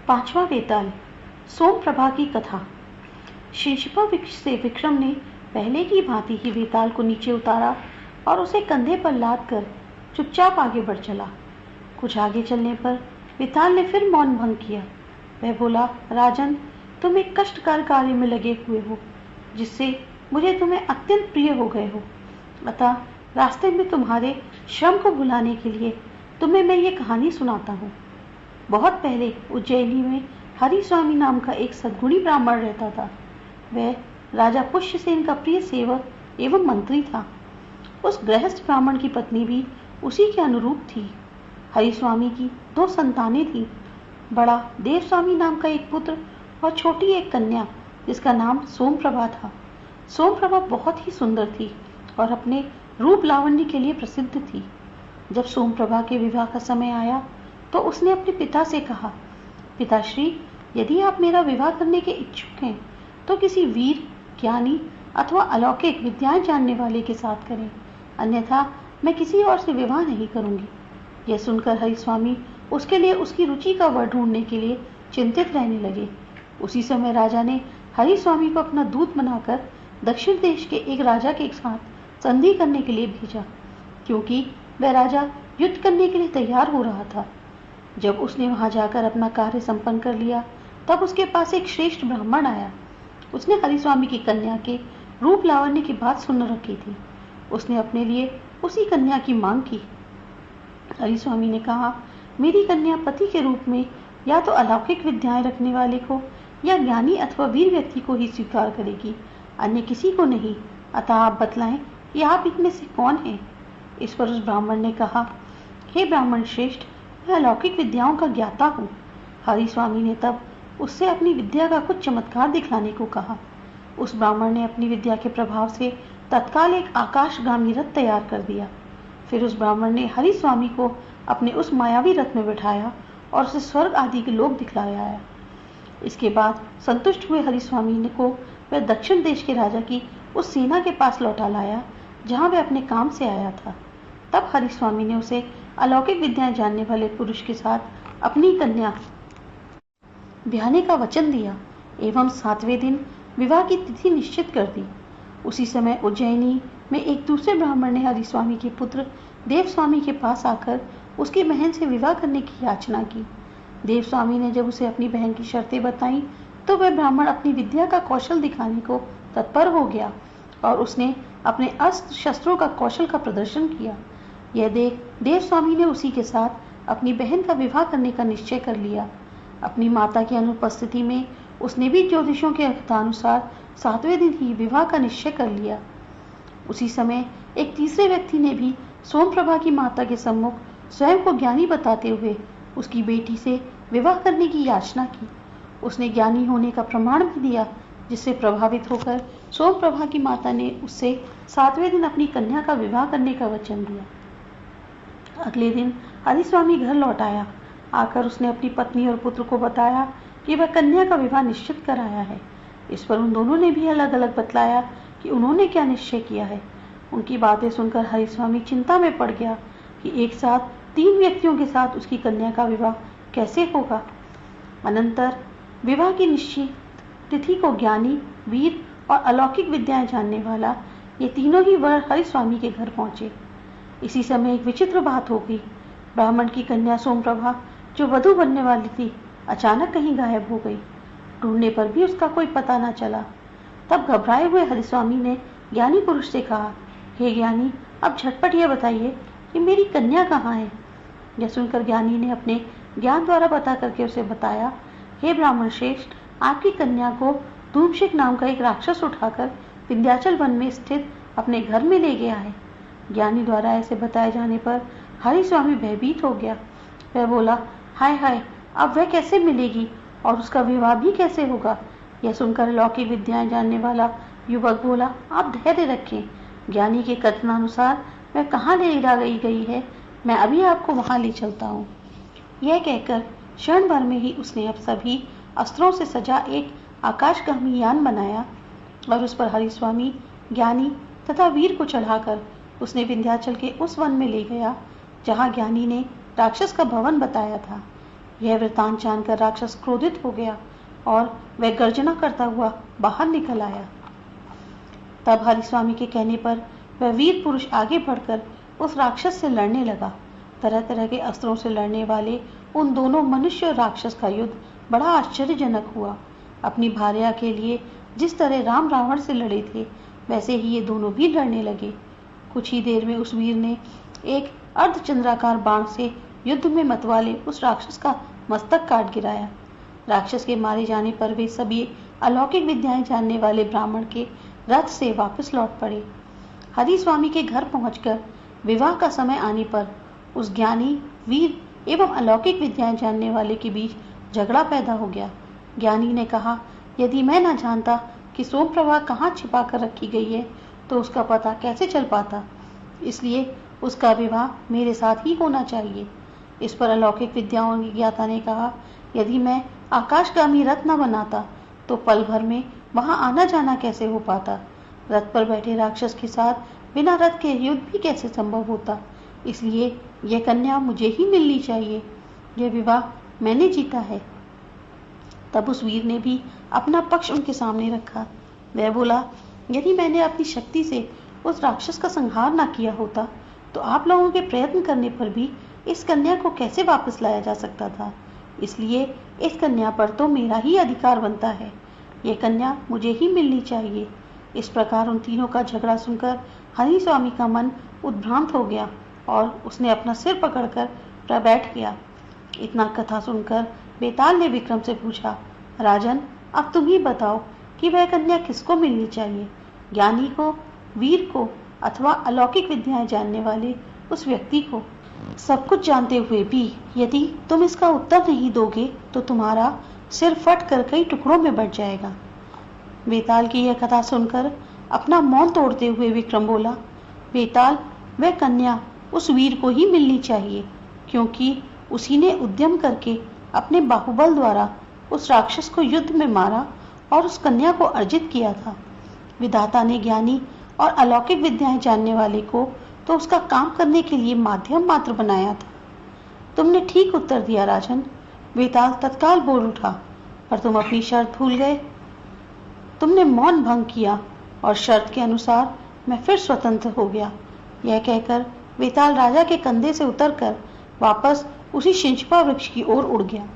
पांचवा वेताल, सोमप्रभा की कथा। शीर्षपा से विक्रम ने पहले की भांति ही वेताल को नीचे उतारा और उसे कंधे पर लाद कर चुपचाप आगे बढ़ चला। कुछ आगे चलने पर वेताल ने फिर मौन भंग किया। वह बोला, राजन, तुम एक कष्टकर कार्य में लगे हुए हो, जिससे मुझे तुम्हें अत्यंत प्रिय हो गए हो। अतः रास्ते में तुम्हारे श्रम को भुलाने के लिए तुम्हें मैं ये कहानी सुनाता हूँ। बहुत पहले उज्जैनी में हरि स्वामी नाम का एक सद्गुणी ब्राह्मण रहता था। वह राजा पुष्यसेन का प्रिय सेवक एवं मंत्री था। उस गृहस्थ ब्राह्मण की पत्नी भी उसी के अनुरूप थी। हरि स्वामी की 2 संतानें थी। बड़ा देवस्वामी नाम का एक पुत्र और छोटी एक कन्या, जिसका नाम सोमप्रभा था। सोमप्रभा बहुत ही सुंदर थी और अपने रूप लावण्य के लिए प्रसिद्ध थी। जब सोमप्रभा के विवाह का समय आया तो उसने अपने पिता से कहा, पिताश्री, यदि आप मेरा विवाह करने के इच्छुक हैं तो किसी वीर, ज्ञानी अथवा अलौकिक विद्याएं जानने वाले के साथ करें, अन्यथा मैं किसी और से विवाह नहीं करूंगी। यह सुनकर हरि स्वामी उसके लिए उसकी रुचि का वर ढूंढने के लिए चिंतित रहने लगे। उसी समय राजा ने हरि स्वामी को अपना दूत बनाकर दक्षिण देश के एक राजा के साथ संधि करने के लिए भेजा, क्योंकि वह राजा युद्ध करने के लिए तैयार हो रहा था। जब उसने वहां जाकर अपना कार्य संपन्न कर लिया, तब उसके पास एक श्रेष्ठ ब्राह्मण आया। उसने हरि स्वामी की कन्या के रूप लावण्य की बात सुन रखी थी। उसने अपने लिए उसी कन्या की मांग की। हरि स्वामी ने कहा, मेरी कन्या पति के रूप में या तो अलौकिक विद्याएं रखने वाले को या ज्ञानी अथवा वीर व्यक्ति को ही स्वीकार करेगी, अन्य किसी को नहीं। अतः आप बतलाएं कि आप इनमें से कौन हैं? इस पर उस ब्राह्मण ने कहा, हे ब्राह्मण श्रेष्ठ, मैं अलौकिक विद्याओं का ज्ञाता हूँ। हरि स्वामी ने तब उससे अपनी विद्या का कुछ चमत्कार दिखलाने को कहा। उस ब्राह्मण ने अपनी विद्या के प्रभाव से तत्काल एक आकाशगामी रथ तैयार कर दिया। फिर उस ब्राह्मण ने हरि स्वामी को अपने उस मायावी रथ में बिठाया और उसे स्वर्ग आदि के लोक दिखलाया। इसके बाद संतुष्ट हुए हरि स्वामी ने को वह दक्षिण देश के राजा की उस सेना के पास लौटा लाया जहां वह अपने काम से आया था। तब हरि स्वामी ने उसे अलौकिक विद्याएं जानने वाले पुरुष के साथ अपनी कन्या ब्याहने का वचन दिया एवं 7वें दिन विवाह की तिथि निश्चित कर दी। उसी समय उज्जैनी में एक दूसरे ब्राह्मण ने हरि स्वामी के पुत्र देव स्वामी के पास आकर उसकी बहन से विवाह करने की याचना की। देव स्वामी ने जब उसे अपनी बहन की शर्तें बताई तो वह ब्राह्मण अपनी विद्या का कौशल दिखाने को तत्पर हो गया और उसने अपने अस्त्र शस्त्रों का कौशल का प्रदर्शन किया। यह देख देव स्वामी ने उसी के साथ अपनी बहन का विवाह करने का निश्चय कर लिया। अपनी माता की अनुपस्थिति में उसने भी ज्योतिषों के अनुसार 7वें दिन ही विवाह का निश्चय कर लिया। उसी समय एक तीसरे व्यक्ति ने भी सोमप्रभा की माता के सम्मुख स्वयं को ज्ञानी बताते हुए उसकी बेटी से विवाह करने की याचना की। उसने ज्ञानी होने का प्रमाण भी दिया, जिससे प्रभावित होकर सोमप्रभा की माता ने उससे 7वें दिन अपनी कन्या का विवाह करने का वचन दिया। अगले दिन हरि स्वामी घर लौट आया। आकर उसने अपनी पत्नी और पुत्र को बताया कि वह कन्या का विवाह निश्चित कराया है। इस पर उन दोनों ने भी अलग अलग बतलाया कि उन्होंने क्या निश्चय किया है। उनकी बातें सुनकर हरि स्वामी चिंता में पड़ गया कि एक साथ 3 व्यक्तियों के साथ उसकी कन्या का विवाह कैसे होगा। अनंतर विवाह की निश्चित तिथि को ज्ञानी, वीर और अलौकिक विद्याएं जानने वाला ये तीनों ही वर हरि स्वामी के घर पहुंचे। इसी समय एक विचित्र बात हो गई। ब्राह्मण की कन्या सोमप्रभा, जो वधू बनने वाली थी, अचानक कहीं गायब हो गई। ढूंढने पर भी उसका कोई पता न चला। तब घबराए हुए हरि स्वामी ने ज्ञानी पुरुष से कहा, हे ज्ञानी, अब झटपट यह बताइए कि मेरी कन्या कहाँ है। यह सुनकर ज्ञानी ने अपने ज्ञान द्वारा बता करके उसे बताया, हे ब्राह्मण श्रेष्ठ, आपकी कन्या को धूमशिक नाम का एक राक्षस उठाकर विंध्याचल वन में स्थित अपने घर में ले गया है। ज्ञानी द्वारा ऐसे बताए जाने पर हरि स्वामी भयभीत हो गया। वह बोला, हाय हाय, अब वह कैसे मिलेगी और उसका विवाह भी कैसे होगा। यह सुनकर अलौकिक विद्याएं जानने वाला युवक बोला, आप धैर्य रखें। ज्ञानी के कथनानुसार वह कहाँ ले गई है, मैं अभी आपको वहां ले चलता हूँ। यह कहकर क्षण भर में ही उसने अब सभी अस्त्रों से सजा एक आकाशगामी यान बनाया और उस पर हरि स्वामी, ज्ञानी तथा वीर को चढ़ाकर उसने विंध्याचल के उस वन में ले गया जहाँ ज्ञानी ने राक्षस का भवन बताया था। यह वृतांत जानकर राक्षस क्रोधित हो गया और वह गर्जना करता हुआ बाहर निकल आया। तब हरिस्वामी के कहने पर वह वीर पुरुष आगे बढ़कर उस राक्षस से लड़ने लगा। तरह तरह के अस्त्रों से लड़ने वाले उन दोनों मनुष्य और राक्षस का युद्ध बड़ा आश्चर्यजनक हुआ। अपनी भार्या के लिए जिस तरह राम रावण से लड़े थे, वैसे ही ये दोनों भी लड़ने लगे। कुछ ही देर में उस वीर ने एक अर्धचंद्राकार बाण से युद्ध में मतवाले उस राक्षस का मस्तक काट गिराया। राक्षस के मारे जाने पर वे सभी अलौकिक विद्याएं जानने वाले ब्राह्मण के रथ से वापस लौट पड़े। हरिस्वामी के घर पहुंचकर विवाह का समय आने पर उस ज्ञानी, वीर एवं अलौकिक विद्याएं जानने वाले के बीच झगड़ा पैदा हो गया। ज्ञानी ने कहा, यदि मैं न जानता कि सोमप्रभा कहाँ छिपा कर रखी गई है तो उसका पता कैसे चल पाता, इसलिए उसका विवाह मेरे साथ ही होना चाहिए। इस पर अलौकिक विद्याओं के ज्ञाता ने कहा, यदि मैं आकाशगामी रथ न बनाता तो पल भर में वहां आना जाना कैसे हो पाता। रथ पर बैठे राक्षस के साथ बिना रथ के युद्ध भी कैसे संभव होता। इसलिए यह कन्या मुझे ही मिलनी चाहिए। यह विवाह मैंने जीता है। तब उस वीर ने भी अपना पक्ष उनके सामने रखा। वह बोला, यदि मैंने अपनी शक्ति से उस राक्षस का संहार न किया होता तो आप लोगों के प्रयत्न करने पर भी इस कन्या को कैसे वापस लाया जा सकता था। इसलिए इस कन्या पर तो मेरा ही अधिकार बनता है। यह कन्या मुझे ही मिलनी चाहिए। इस प्रकार उन तीनों का झगड़ा सुनकर हरिस्वामी का मन उद्भ्रांत हो गया और उसने अपना सिर पकड़कर बैठ गया। इतना कथा सुनकर बेताल ने विक्रम से पूछा, राजन, अब तुम ही बताओ कि वह कन्या किसको मिलनी चाहिए, ज्ञानी को, वीर को, अथवा अलौकिक विद्याएं जानने वाले उस व्यक्ति को। सब कुछ जानते हुए भी यदि तुम इसका उत्तर नहीं दोगे तो तुम्हारा सिर फट कर कई टुकड़ों में बट जाएगा। बेताल की यह कथा सुनकर अपना मौन तोड़ते हुए विक्रम बोला, बेताल, वह कन्या उस वीर को ही मिलनी चाहिए, क्योंकि उसी ने उद्यम करके अपने बाहुबल द्वारा उस राक्षस को युद्ध में मारा और उस कन्या को अर्जित किया था। विधाता ने ज्ञानी और अलौकिक विद्याएं जानने वाले को तो उसका काम करने के लिए माध्यम मात्र बनाया था। तुमने ठीक उत्तर दिया राजन। बेताल तत्काल बोल उठा, पर तुम अपनी शर्त भूल गए। तुमने मौन भंग किया और शर्त के अनुसार मैं फिर स्वतंत्र हो गया। यह कहकर बेताल राजा के कंधे से उतरकर वापस उसी शिंशपा वृक्ष की ओर उड़ गया।